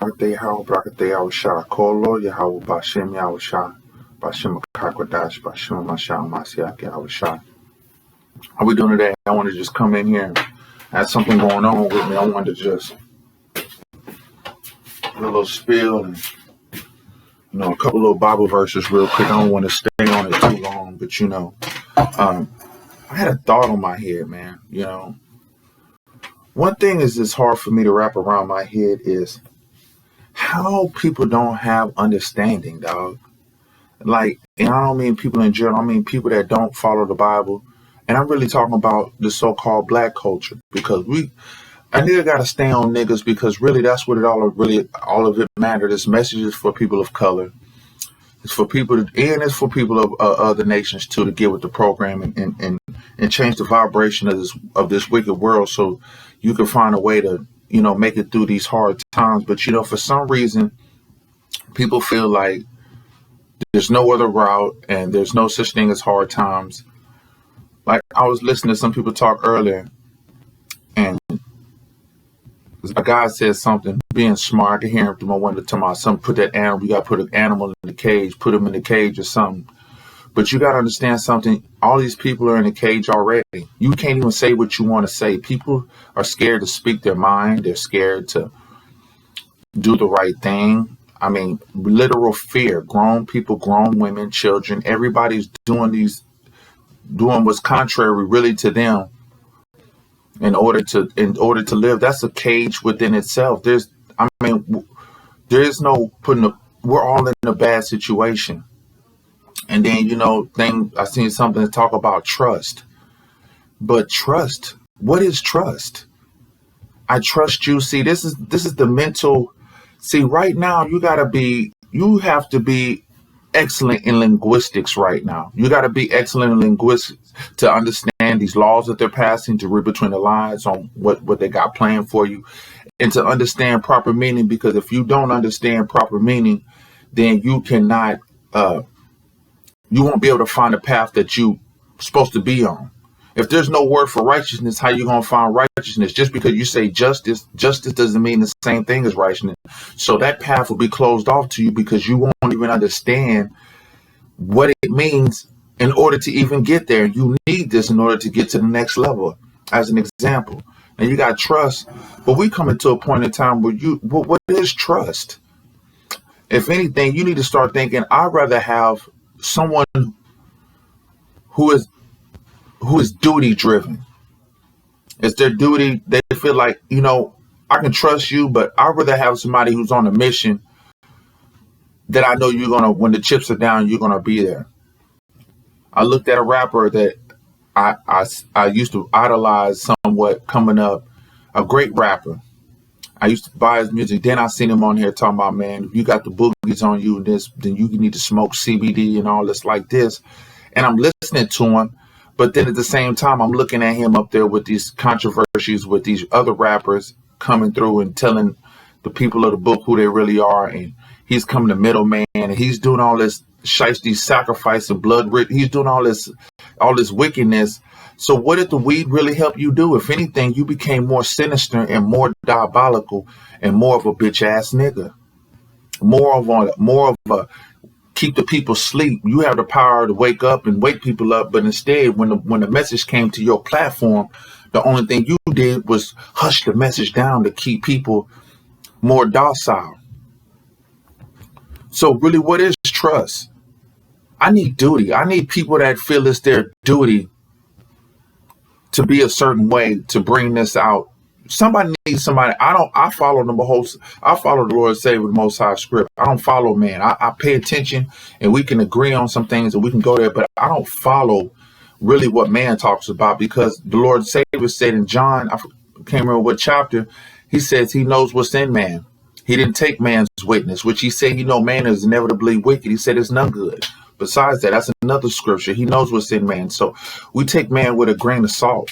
Barakate How Barakate Awasha Kolo Yahweh Bashem Yahweh Bashem Kakwadash Bashem Masha Masiaki Awasha. How we doing today? I want to just come in here. I had something going on with me. I wanted to just do a little spill and a couple little Bible verses real quick. I don't want to stay on it too long, but I had a thought on my head, man. One thing is it's hard for me to wrap around my head is how people don't have understanding, dog. Like, and I don't mean people in general, I mean people that don't follow the Bible. And I'm really talking about the so-called black culture, because I nigga gotta stay on niggas, because really that's what all of it matters. This message is for people of color. It's for people and it's for people of other nations too, to get with the program and change the vibration of this wicked world, so you can find a way to make it through these hard times. But for some reason, people feel like there's no other route and there's no such thing as hard times. Like, I was listening to some people talk earlier, and a guy said something, being smart. I could hear him through my window talking about something. Put that animal, you got to put an animal in the cage, put him in the cage or something. But you got to understand something. All these people are in a cage already. You can't even say what you want to say. People are scared to speak their mind. They're scared to do the right thing. I mean, literal fear. Grown people, grown women, children, everybody's doing what's contrary really to them in order to live. That's a cage within itself. There is no we're all in a bad situation. And then, I seen something to talk about trust. But trust, what is trust? I trust you. See, this is the mental. See, right now, you have to be excellent in linguistics right now. You got to be excellent in linguistics to understand these laws that they're passing, to read between the lines on what they got planned for you, and to understand proper meaning. Because if you don't understand proper meaning, then you cannot, you won't be able to find a path that you're supposed to be on. If there's no word for righteousness, how you going to find righteousness? Just because you say justice doesn't mean the same thing as righteousness. So that path will be closed off to you, because you won't even understand what it means in order to even get there. You need this in order to get to the next level, as an example. And you got trust, but we coming to a point in time where what is trust? If anything, you need to start thinking, I'd rather have someone who is duty driven. It's their duty. They feel like, I can trust you, but I'd rather have somebody who's on a mission that I know when the chips are down, you're gonna be there. I looked at a rapper that I used to idolize somewhat coming up, a great rapper. I used to buy his music. Then I seen him on here talking about, man, if you got the boogies on you, then you need to smoke CBD and all this like this. And I'm listening to him. But then at the same time, I'm looking at him up there with these controversies with these other rappers coming through and telling the people of the book who they really are. And he's coming the middleman, and he's doing all this shiesty sacrifice and blood. He's doing all this wickedness. So what did the weed really help you do? If anything, you became more sinister and more diabolical and more of a bitch ass nigga. More of a keep the people asleep. You have the power to wake up and wake people up, but instead, when the message came to your platform, the only thing you did was hush the message down to keep people more docile. So really, what is trust? I need duty. I need people that feel it's their duty to be a certain way, to bring this out. Somebody needs somebody. I follow the Lord Savior, the Most High script. I don't follow man. I pay attention, and we can agree on some things and we can go there, but I don't follow really what man talks about, because the Lord Savior said in John, I can't remember what chapter, he says he knows what's in man. He didn't take man's witness, which he said, man is inevitably wicked. He said it's none good. Besides that, that's another scripture. He knows what's in man. So we take man with a grain of salt.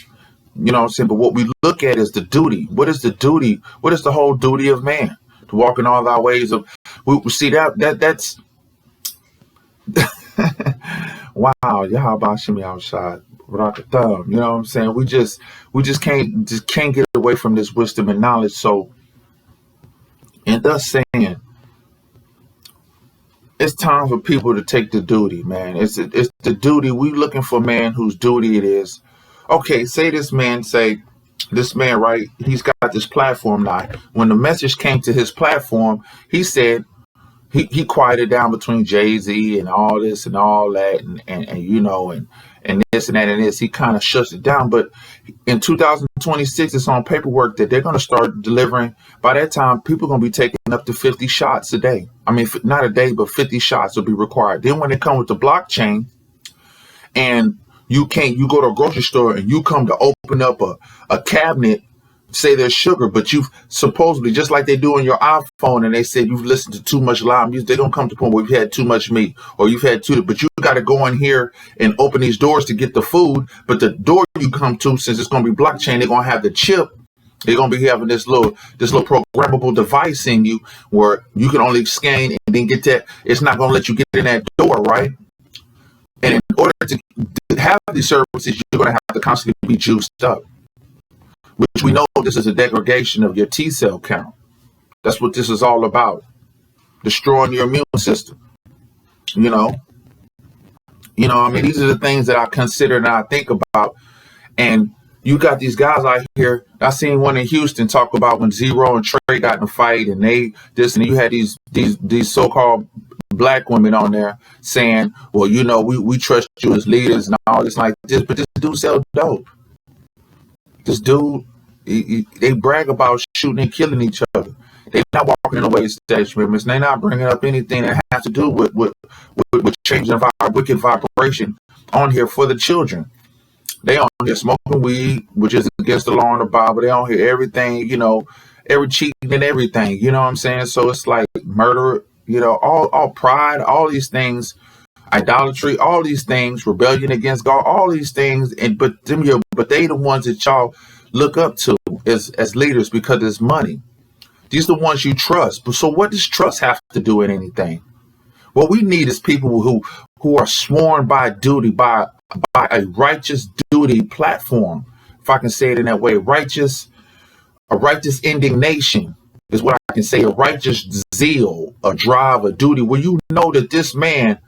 You know what I'm saying? But what we look at is the duty. What is the duty? What is the whole duty of man? To walk in all our ways of. We see that's. Wow, Yahweh Shemi outside. Rock a thumb. You know what I'm saying? We just can't get away from this wisdom and knowledge. So And thus saying, it's time for people to take the duty, man. It's the duty. We looking for a man whose duty it is. Okay, this man, right? He's got this platform now. When the message came to his platform, he said he quieted down between Jay-Z and all this and all that and you know and this and that and this. He kind of shuts it down. But in 2026, it's on paperwork that they're going to start delivering. By that time, people are going to be taking up to 50 shots a day. I mean, not a day, but 50 shots will be required. Then when they come with the blockchain and you go to a grocery store and you come to open up a cabinet, say there's sugar, but you've supposedly, just like they do on your iPhone, and they said you've listened to too much loud music, they don't come to the point where you've had too much meat or you've had but you got to go in here and open these doors to get the food. But the door you come to, since it's going to be blockchain, they're going to have the chip. They're going to be having this little programmable device in you where you can only scan and then get that. It's not going to let you get in that door, right? And in order to have these services, you're going to have to constantly be juiced up, which we know this is a degradation of your T cell count. That's what this is all about. Destroying your immune system. You know, I mean, these are the things that I consider and I think about. And you got these guys out here. I seen one in Houston talk about when Zero and Trey got in a fight and and you had these so-called black women on there saying, well, you know, we trust you as leaders and all this like this, but this dude sell dope. This dude, they brag about shooting and killing each other. They're not walking in the way of stage members. They're not bringing up anything that has to do with changing our wicked vibration on here for the children. They on here smoking weed, which is against the law in the Bible. They on here everything, you know, every cheating and everything. You know what I'm saying? So it's like murder, you know, all pride, all these things, idolatry, all these things, rebellion against God, all these things, but they the ones that y'all look up to as leaders because it's money. These are the ones you trust. But so what does trust have to do in anything? What we need is people who are sworn by duty, by a righteous duty platform, if I can say it in that way. A righteous indignation is what I can say. A righteous zeal, a drive, a duty, where you know that this man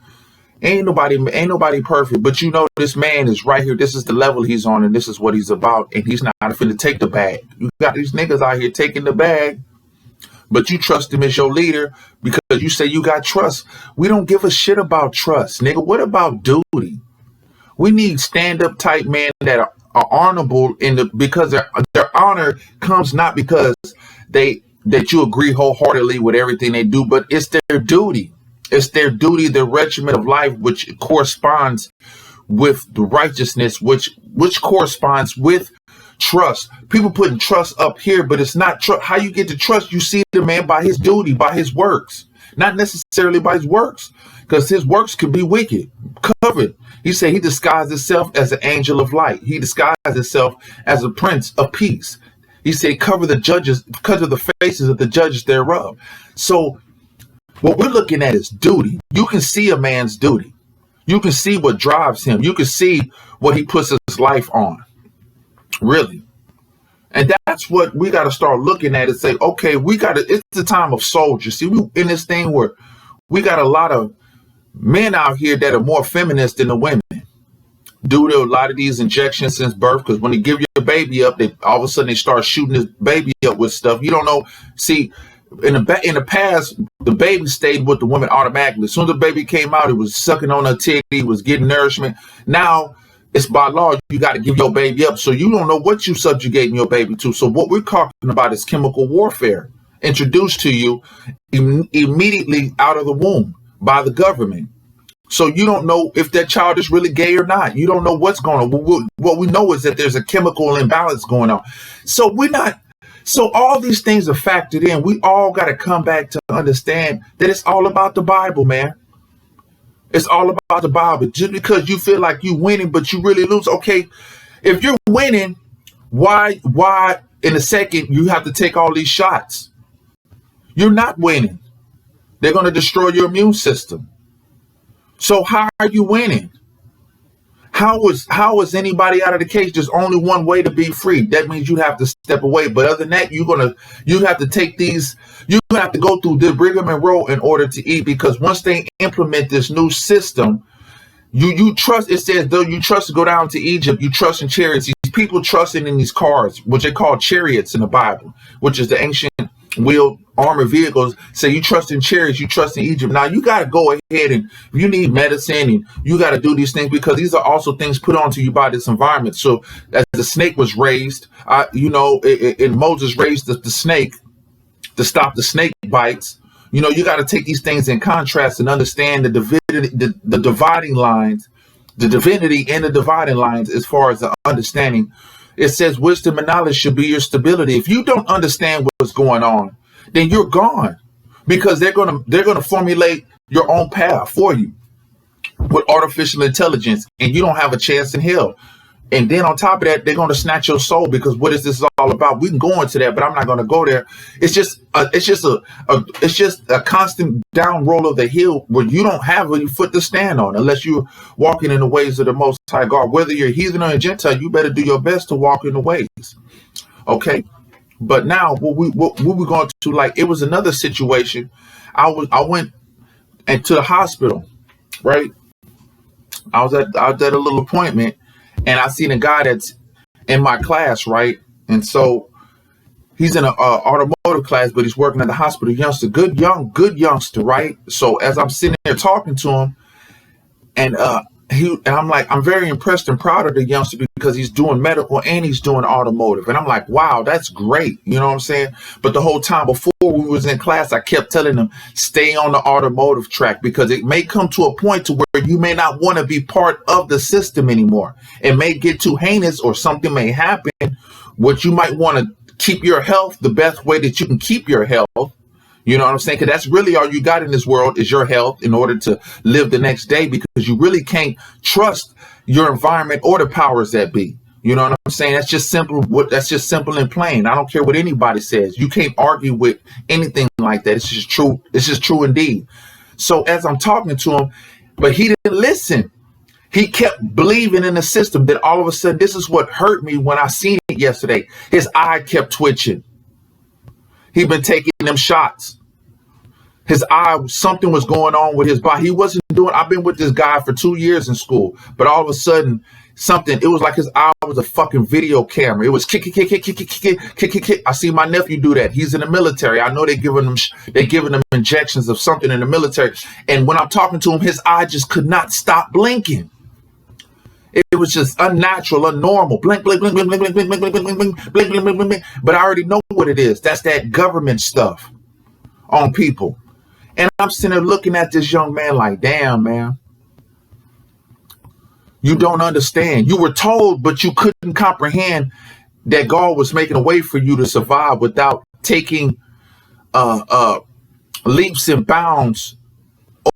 ain't nobody perfect, but you know this man is right here. This is the level he's on, and this is what he's about, and he's not finna take the bag. You got these niggas out here taking the bag, but you trust him as your leader because you say you got trust. We don't give a shit about trust, nigga. What about duty? We need stand-up type men that are honorable because their honor comes not because that you agree wholeheartedly with everything they do, but it's their duty. It's their duty, their regimen of life, which corresponds with the righteousness, which corresponds with trust. People putting trust up here, but it's not trust. How you get to trust? You see the man by his duty, by his works, not necessarily by his works, because his works can be wicked, covered. He said he disguised himself as an angel of light. He disguised himself as a prince of peace. He said, cover the faces of the judges thereof. So what we're looking at is duty. You can see a man's duty. You can see what drives him. You can see what he puts his life on. Really. And that's what we got to start looking at and say, okay, it's the time of soldiers. See, we in this thing where we got a lot of men out here that are more feminist than the women due to a lot of these injections since birth. Because when they give your baby up, all of a sudden they start shooting this baby up with stuff. You don't know. See, in the past, the baby stayed with the woman automatically. As soon as the baby came out, it was sucking on her titty, it was getting nourishment. Now it's by law, you got to give your baby up. So you don't know what you subjugating your baby to. So what we're talking about is chemical warfare introduced to you immediately out of the womb by the government. So you don't know if that child is really gay or not. You don't know what's going on. What we know is that there's a chemical imbalance going on. So all these things are factored in. We all got to come back to understand that it's all about the Bible, man. It's all about the Bible. Just because you feel like you're winning, but you really lose. Okay, if you're winning, why in a second you have to take all these shots? You're not winning. They're going to destroy your immune system. So how are you winning? How is anybody out of the cage? There's only one way to be free. That means you have to step away. But other than that, you have to take these. You're gonna have to go through the rigmarole in order to eat. Because once they implement this new system, you trust. It says though you trust to go down to Egypt. You trust in chariots. These people trusting in these cars, which they call chariots in the Bible, which is the ancient wheeled armored vehicles. Say you trust in chariots, you trust in Egypt. Now you got to go ahead and if you need medicine and you got to do these things because these are also things put onto you by this environment. So as the snake was raised, and Moses raised the snake to stop the snake bites. You got to take these things in contrast and understand the dividing lines, the divinity and the dividing lines as far as the understanding. It says wisdom and knowledge should be your stability. If you don't understand what's going on, then you're gone because they're gonna formulate your own path for you with artificial intelligence, and you don't have a chance in hell. And then on top of that, they're going to snatch your soul because what is this all about? We can go into that, but I'm not going to go there. It's just a constant down roll of the hill where you don't have any foot to stand on unless you're walking in the ways of the Most High God. Whether you're heathen or a Gentile, you better do your best to walk in the ways. Okay. But now what we're going to, like, it was another situation. I went into the hospital, right? I was at a little appointment. And I seen a guy that's in my class, right? And so he's in an automotive class, but he's working at the hospital. Youngster, good youngster, right? So as I'm sitting there talking to him, and I'm like, I'm very impressed and proud of the youngster because he's doing medical and he's doing automotive. And I'm like, wow, that's great. You know what I'm saying? But the whole time before we was in class, I kept telling him, stay on the automotive track because it may come to a point to where you may not want to be part of the system anymore. It may get too heinous or something may happen, which you might want to keep your health the best way that you can keep your health. You know what I'm saying? Because that's really all you got in this world is your health in order to live the next day, because you really can't trust your environment or the powers that be. You know what I'm saying? That's just simple. That's just simple and plain. I don't care what anybody says. You can't argue with anything like that. It's just true. It's just true indeed. So as I'm talking to him, but he didn't listen. He kept believing in the system. Then all of a sudden, this is what hurt me when I seen it yesterday. His eye kept twitching. He'd been taking them shots. His eye, something was going on with his body. He wasn't doing, I've been with this guy for 2 years in school, but all of a sudden, it was like his eye was a fucking video camera. It was kick. I see my nephew do that. He's in the military. I know they're giving them injections of something in the military. And when I'm talking to him, his eye just could not stop blinking. It was just unnatural, unnormal. Blink, blink, blink, blink, blink, blink, blink, blink, blink, blink, blink, blink, blink, blink, blink. But I already know what it is. That's that government stuff on people. And I'm sitting there looking at this young man like, damn, man. You don't understand. You were told, but you couldn't comprehend that God was making a way for you to survive without taking leaps and bounds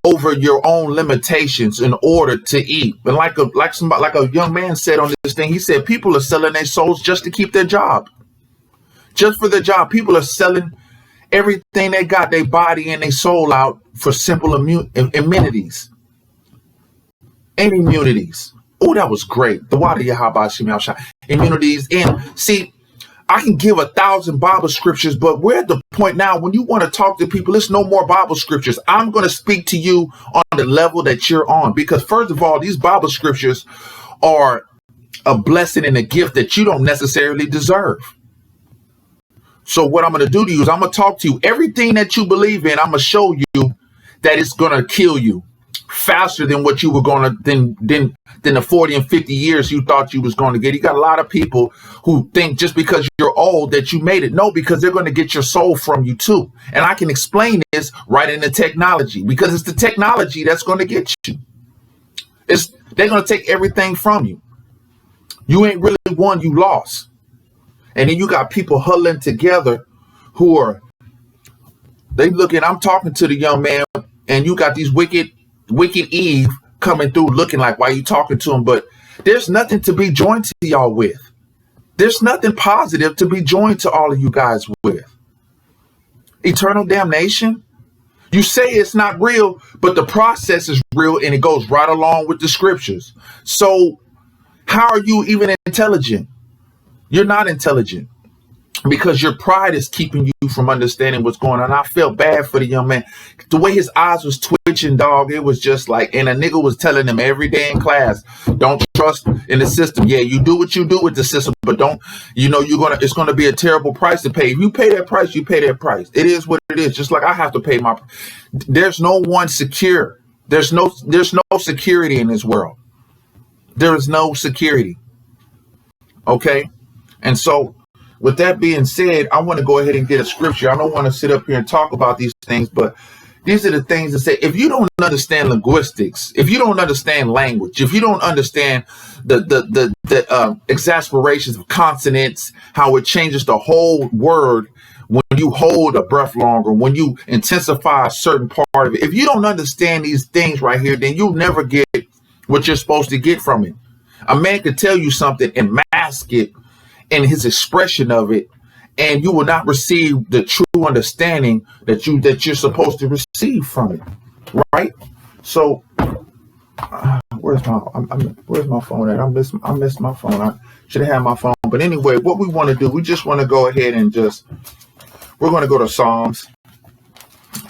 over your own limitations in order to eat. And like a young man said on this thing, he said people are selling their souls just to keep their job. Just for their job. People are selling everything they got, their body and their soul out for simple immunities. And immunities. Oh, that was great. The water immunities. And see, I can give 1,000 Bible scriptures, but we're at the point now when you want to talk to people, it's no more Bible scriptures. I'm going to speak to you on the level that you're on, because first of all, these Bible scriptures are a blessing and a gift that you don't necessarily deserve. So what I'm going to do to you is I'm going to talk to you. Everything that you believe in, I'm going to show you that it's going to kill you faster than what you were going to, than the 40 and 50 years you thought you was going to get. You got a lot of people who think just because you're old that you made it. No, because they're going to get your soul from you too. And I can explain this right in the technology, because it's the technology that's going to get you. They're going to take everything from you. You ain't really won, you lost. And then you got people huddling together who are, I'm talking to the young man, and you got these wicked Eve coming through looking like, why are you talking to him? But there's nothing to be joined to y'all with. There's nothing positive to be joined to all of you guys with. Eternal damnation. You say it's not real, but the process is real, and it goes right along with the scriptures. So How are you even intelligent? You're not intelligent because your pride is keeping you from understanding what's going on. I felt bad for the young man. The way his eyes was twitching, dog, it was just like, and a nigga was telling him every day in class, don't trust in the system. Yeah, you do what you do with the system, but don't, it's gonna be a terrible price to pay. If you pay that price, you pay that price. It is what it is. Just like I have to pay my, there's no one secure. There's no security in this world. There is no security. Okay. And so, with that being said, I want to go ahead and get a scripture. I don't want to sit up here and talk about these things, but these are the things that say, if you don't understand linguistics, if you don't understand language, if you don't understand the exasperations of consonants, how it changes the whole word when you hold a breath longer, when you intensify a certain part of it, if you don't understand these things right here, then you'll never get what you're supposed to get from it. A man could tell you something and mask it in his expression of it, and you will not receive the true understanding that you're supposed to receive from it, right? So, where's my phone at? I missed my phone. I should have had my phone. But anyway, what we want to do, we just want to go ahead and we're going to go to Psalms,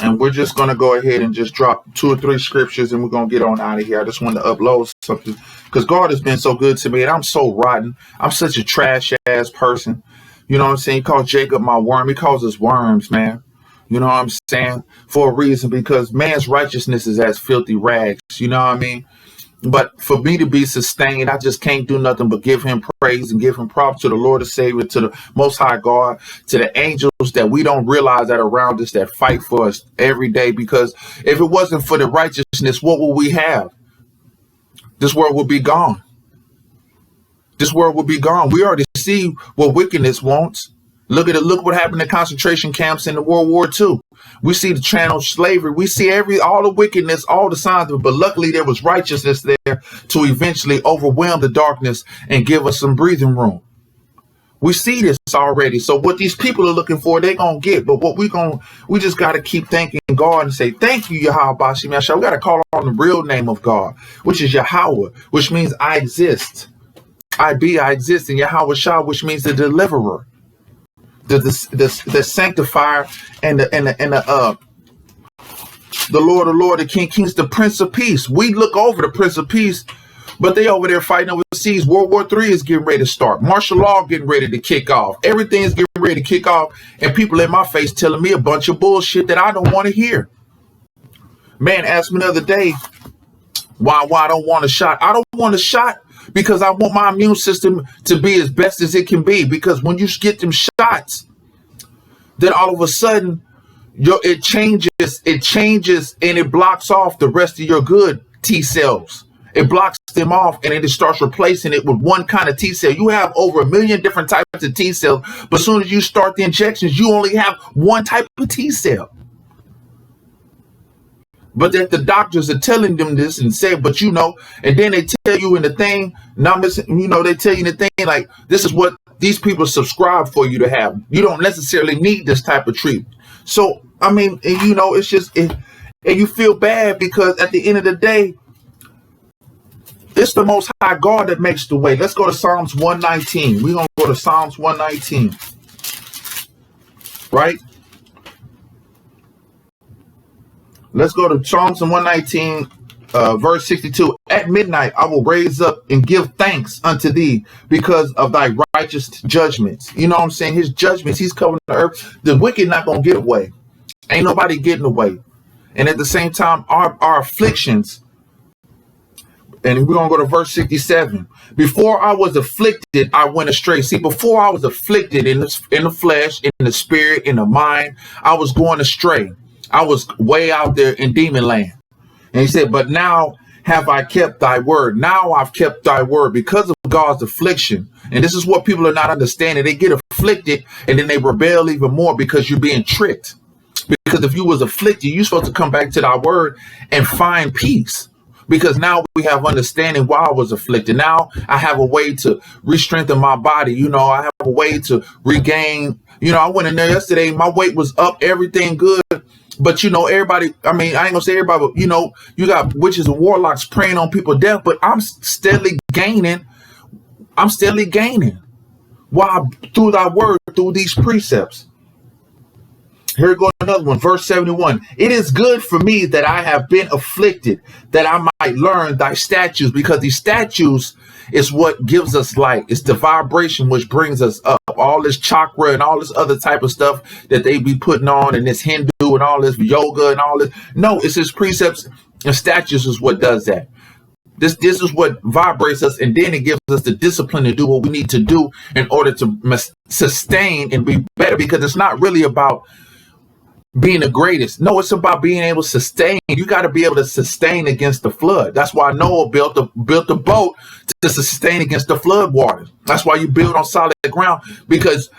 and we're just going to go ahead and just drop 2 or 3 scriptures, and we're going to get on out of here. I just wanted to upload something because God has been so good to me, and I'm so rotten. I'm such a trash ass person. You know what I'm saying? He calls Jacob my worm. He calls us worms, man. You know what I'm saying? For a reason, because man's righteousness is as filthy rags. You know what I mean? But for me to be sustained, I just can't do nothing but give him praise and give him props to the Lord, the Savior, to the Most High God, to the angels that we don't realize that are around us, that fight for us every day. Because if it wasn't for the righteousness, what would we have? This world would be gone. This world would be gone. We already see what wickedness wants. Look what happened to concentration camps in the World War II. We see the channel slavery. We see all the wickedness, all the signs of it. But luckily there was righteousness there to eventually overwhelm the darkness and give us some breathing room. We see this already. So what these people are looking for, they're going to get. But what we just got to keep thanking God and say, thank you, Yahweh Bashim Yashah. We got to call on the real name of God, which is Yahweh, which means I exist. I exist, and Yahweh Shah, which means the deliverer. The sanctifier and the Lord, the King, Kings, the Prince of Peace. We look over the Prince of Peace, but they over there fighting overseas. World War III is getting ready to start. Martial law getting ready to kick off. Everything is getting ready to kick off, and people in my face telling me a bunch of bullshit that I don't want to hear. Man asked me the other day why I don't want a shot. I don't want a shot because I want my immune system to be as best as it can be. Because when you get them shots, then all of a sudden, it changes, and it blocks off the rest of your good T cells. It blocks them off, and it starts replacing it with one kind of T cell. You have over 1 million different types of T cells, but as soon as you start the injections, you only have one type of T cell. But that the doctors are telling them this and say, but and then they tell you in the thing, they tell you in the thing, like, this is what these people subscribe for you to have. You don't necessarily need this type of treatment. So, I mean, it's just, and you feel bad because at the end of the day, it's the Most High God that makes the way. Let's go to Psalms 119. We're going to go to Psalms 119. Right? Let's go to Psalms 119, verse 62. At midnight, I will raise up and give thanks unto thee because of thy righteous judgments. You know what I'm saying? His judgments, he's covering the earth. The wicked not going to get away. Ain't nobody getting away. And at the same time, our afflictions, and we're going to go to verse 67. Before I was afflicted, I went astray. See, before I was afflicted in the flesh, in the spirit, in the mind, I was going astray. I was way out there in demon land. And he said, but now have I kept thy word. Now I've kept thy word because of God's affliction. And this is what people are not understanding. They get afflicted and then they rebel even more because you're being tricked. Because if you was afflicted, you're supposed to come back to thy word and find peace. Because now we have understanding why I was afflicted. Now I have a way to re-strengthen my body. I have a way to regain. I went in there yesterday. My weight was up, everything good. But, everybody, I mean, I ain't gonna say everybody, but, you got witches and warlocks preying on people's death, but I'm steadily gaining I'm steadily gaining. Why? Through thy word, through these precepts. Here goes another one, verse 71. It is good for me that I have been afflicted, that I might learn thy statutes, because these statutes is what gives us light. It's the vibration which brings us up. All this chakra and all this other type of stuff that they be putting on, and this Hindu and all this yoga and all this. No, it's his precepts and statutes is what does that. This is what vibrates us, and then it gives us the discipline to do what we need to do in order to sustain and be better, because it's not really about being the greatest. No, it's about being able to sustain. You got to be able to sustain against the flood. That's why Noah built the boat to sustain against the flood waters. That's why you build on solid ground, because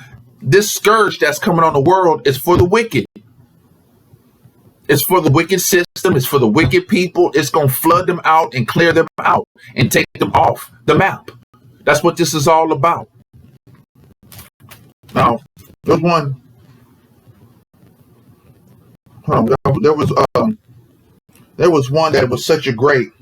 this scourge that's coming on the world is for the wicked. It's for the wicked system. It's for the wicked people. It's going to flood them out and clear them out and take them off the map. That's what this is all about. Now, there's one. There was one that was such a great.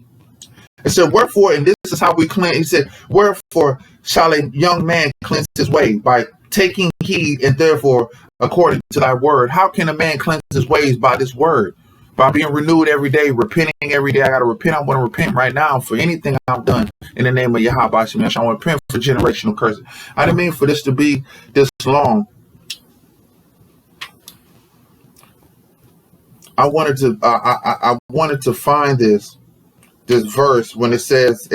It said, wherefore, and this is how we cleanse. He said, wherefore shall a young man cleanse his way? By taking heed, and therefore according to thy word. How can a man cleanse his ways? By this word, by being renewed every day, repenting every day. I got to repent. I want to repent right now for anything I've done in the name of Yahweh. I want to repent for generational curses. I didn't mean for this to be this long. I wanted to find this verse when it says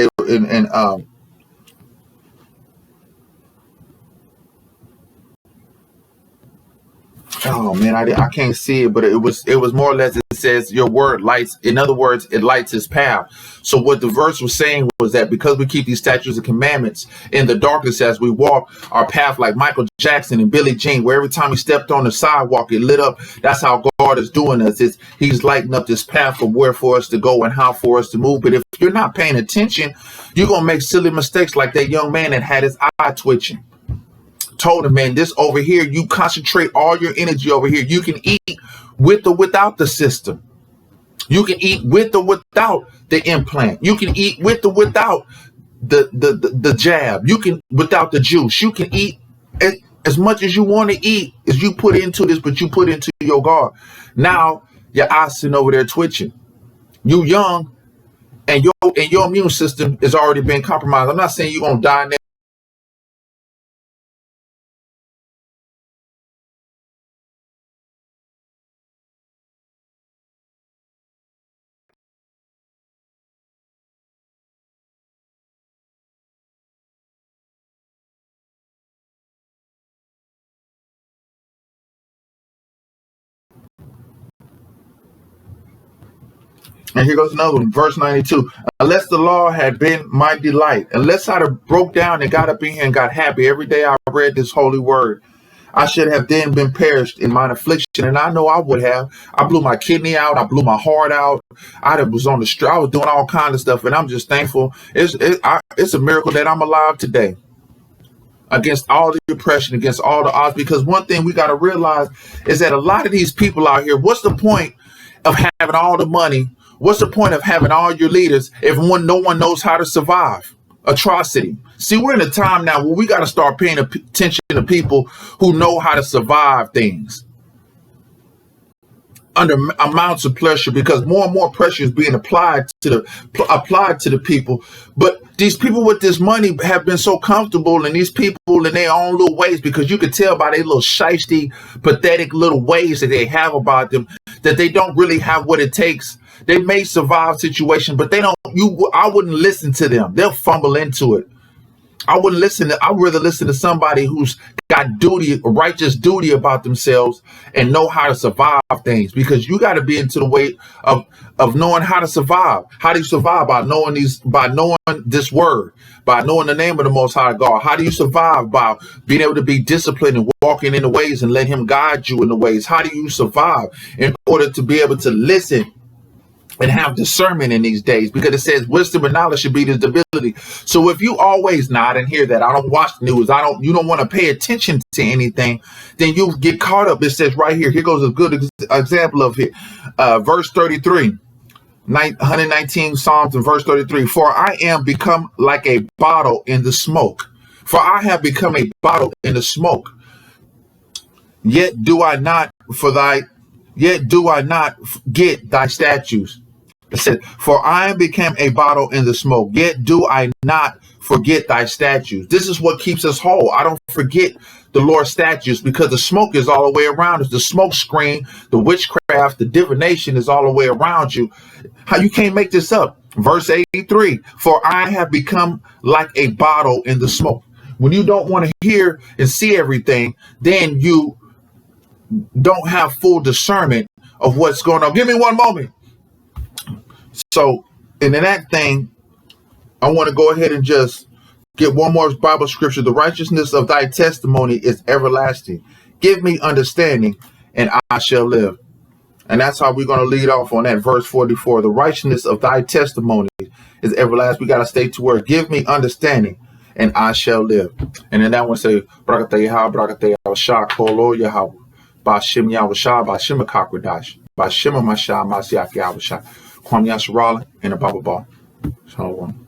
oh man, I can't see it, but it was more or less, it says your word lights. In other words, it lights his path. So what the verse was saying was that because we keep these statutes and commandments in the darkness as we walk our path, like Michael Jackson and Billie Jean, where every time he stepped on the sidewalk, it lit up. That's how God is doing us. He's lighting up this path for where for us to go and how for us to move. But if you're not paying attention, you're going to make silly mistakes like that young man that had his eye twitching. Told him, man, this over here, you concentrate all your energy over here. You can eat with or without the system. You can eat with or without the implant. You can eat with or without the jab. You can without the juice. You can eat as much as you want to eat as you put into this, but you put into your guard. Now your eyes sitting over there twitching. You young, and your immune system has already been compromised. I'm not saying you're gonna die next. And here goes another one, verse 92. Unless the law had been my delight, unless I'd have broke down and got up in here and got happy every day I read this holy word, I should have then been perished in mine affliction. And I know I would have. I blew my kidney out. I blew my heart out. I was on the street. I was doing all kinds of stuff. And I'm just thankful. It's a miracle that I'm alive today. Against all the oppression, against all the odds. Because one thing we got to realize is that a lot of these people out here, what's the point of having all the money? What's the point of having all your leaders if no one knows how to survive? Atrocity. See, we're in a time now where we got to start paying attention to people who know how to survive things under amounts of pressure, because more and more pressure is being applied to the people. But these people with this money have been so comfortable, and these people in their own little ways, because you can tell by their little shiesty, pathetic little ways that they have about them, that they don't really have what it takes. They may survive situation, but they don't. I wouldn't listen to them. They'll fumble into it. I'd rather listen to somebody who's got righteous duty about themselves and know how to survive things, because you got to be into the way of knowing how to survive. How do you survive? By knowing this word, by knowing the name of the Most High God. How do you survive? By being able to be disciplined and walking in the ways and let him guide you in the ways. How do you survive? In order to be able to listen and have discernment in these days, because it says wisdom and knowledge should be the stability. So if you always nod and hear that, I don't watch the news, you don't want to pay attention to anything, then you get caught up. It says right here goes a good example of it. Verse 33, 119 Psalms and verse 33. For I am become like a bottle in the smoke, For I have become a bottle in the smoke. Yet do I not forget thy statutes. It said, for I became a bottle in the smoke, yet do I not forget thy statutes. This is what keeps us whole. I don't forget the Lord's statutes, because the smoke is all the way around us. The smoke screen, the witchcraft, the divination is all the way around you. How you can't make this up. Verse 83, for I have become like a bottle in the smoke. When you don't want to hear and see everything, then you don't have full discernment of what's going on. Give me one moment. So, in that thing, I want to go ahead and just get one more Bible scripture. The righteousness of thy testimony is everlasting. Give me understanding, and I shall live. And that's how we're going to lead off on that verse 44. The righteousness of thy testimony is everlasting. We got to stay to word. Give me understanding, and I shall live. And then that one say, Brakatah Yahweh, Brakatah Yahweh, Kolo Yahweh, Bashim Yahweh, Bashim Kakradash, Bashim Mashah, Masyak Yahweh, Kwam Yasharala, and a Baba Ball. Shalom.